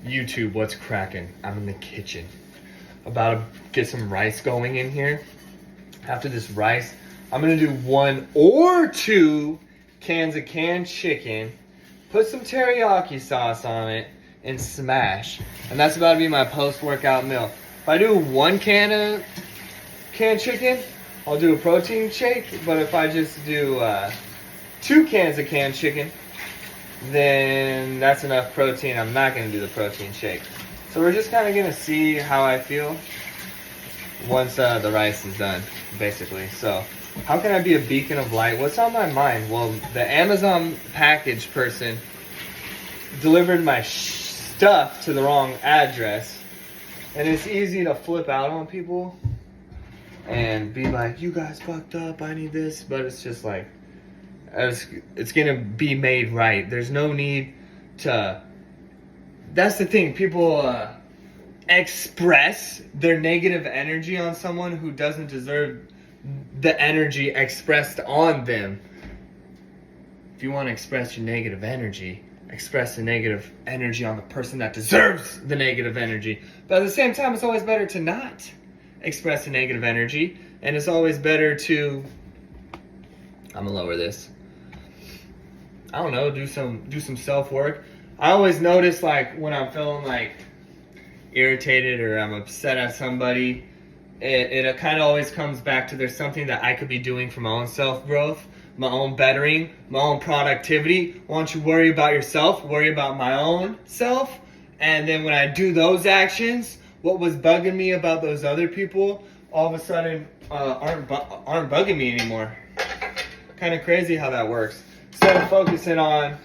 YouTube, what's cracking? I'm in the kitchen. About to get some rice going in here. After this rice, I'm gonna do 1 or 2 cans of canned chicken, put some teriyaki sauce on it, and smash. And that's about to be my post-workout meal. If I do 1 can of canned chicken, I'll do a protein shake. But if I just do 2 cans of canned chicken, then that's enough protein. I'm not gonna do the protein shake. So we're just kind of gonna see how I feel once the rice is done, basically. So how can I be a beacon of light? What's on my mind? Well, the Amazon package person delivered my stuff to the wrong address, and it's easy to flip out on people and be like, you guys fucked up, I need this. But it's just like, it's gonna be made right. There's no need to. That's the thing. People express their negative energy on someone who doesn't deserve the energy expressed on them. If you want to express your negative energy, express the negative energy on the person that deserves the negative energy. But at the same time, it's always better to not express the negative energy, and it's always better to, I'm gonna lower this, I don't know, do some self-work. I always notice, like, when I'm feeling like irritated or I'm upset at somebody, it kind of always comes back to there's something that I could be doing for my own self-growth, my own bettering, my own productivity. Why don't you worry about yourself, worry about my own self, and then when I do those actions, what was bugging me about those other people all of a sudden aren't bugging me anymore. Kind of crazy how that works. Instead of focusing on,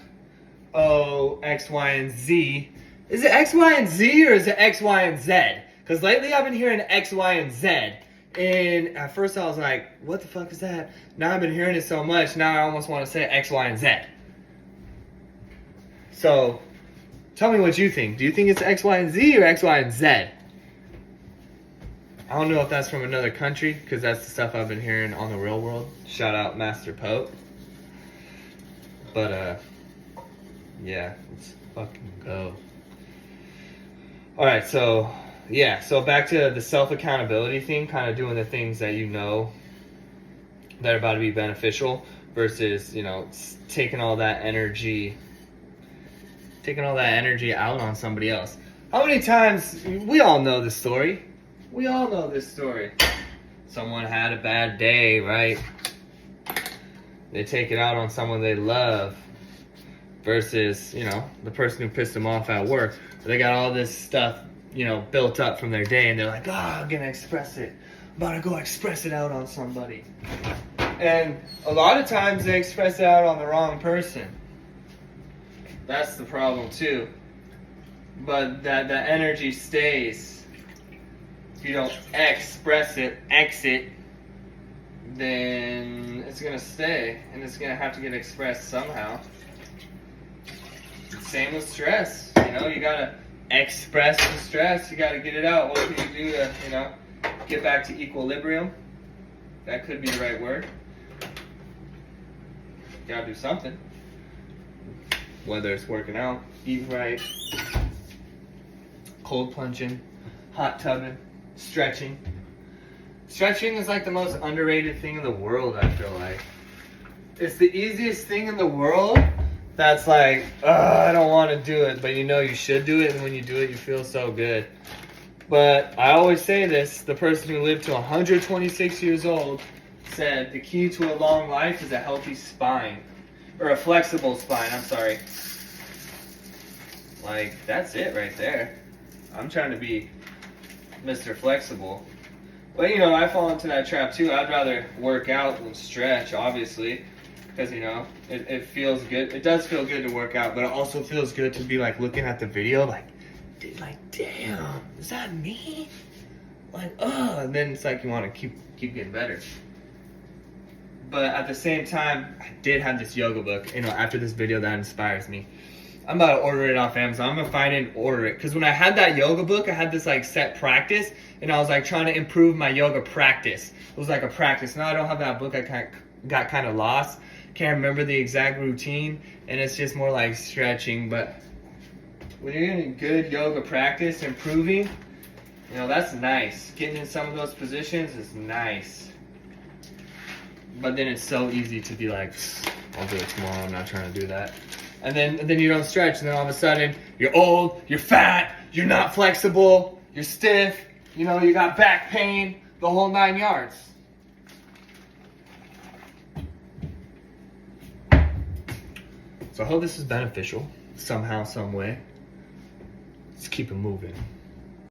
oh, X, Y, and Z. Is it X, Y, and Z or is it X, Y, and Z? Because lately I've been hearing X, Y, and Z. And at first I was like, what the fuck is that? Now I've been hearing it so much, now I almost want to say X, Y, and Z. So, tell me what you think. Do you think it's X, Y, and Z or X, Y, and Z? I don't know if that's from another country, because that's the stuff I've been hearing on the real world. Shout out Master Pope. But, yeah, let's fucking go. Alright, so, yeah, so back to the self-accountability thing, kind of doing the things that you know that are about to be beneficial versus, you know, taking all that energy out on somebody else. How many times, we all know this story. We all know this story. Someone had a bad day, right? They take it out on someone they love versus, you know, the person who pissed them off at work. They got all this stuff, you know, built up from their day, and they're like, oh, I'm gonna express it. I'm about to go express it out on somebody. And a lot of times they express it out on the wrong person. That's the problem too. But that energy stays. If you don't express it, exit, then it's gonna stay, and it's gonna have to get expressed somehow. Same with stress, you know, you gotta express the stress, you gotta get it out. What can you do to, you know, get back to equilibrium? That could be the right word. You gotta do something. Whether it's working out, eating right, cold plunging, hot tubbing, stretching. Stretching is like the most underrated thing in the world, I feel like. It's the easiest thing in the world that's like, I don't want to do it, but you know you should do it, and when you do it, you feel so good. But I always say this, the person who lived to 126 years old said the key to a long life is a healthy spine. Or a flexible spine, I'm sorry. Like, that's it right there. I'm trying to be Mr. Flexible. But, you know, I fall into that trap too. I'd rather work out than stretch, obviously. Because, you know, it feels good. It does feel good to work out, but it also feels good to be, like, looking at the video, like, damn, is that me? Like, and then it's like you want to keep getting better. But at the same time, I did have this yoga book, you know, after this video that inspires me. I'm about to order it off Amazon. I'm going to find it and order it. Because when I had that yoga book, I had this, like, set practice. And I was, like, trying to improve my yoga practice. It was, like, a practice. Now I don't have that book. I got kind of lost. Can't remember the exact routine. And it's just more, like, stretching. But when you're getting good yoga practice, improving, you know, that's nice. Getting in some of those positions is nice. But then it's so easy to be like, I'll do it tomorrow, I'm not trying to do that. And then you don't stretch, and then all of a sudden, you're old, you're fat, you're not flexible, you're stiff, you know, you got back pain, the whole 9 yards. So I hope this is beneficial somehow, some way. Let's keep it moving.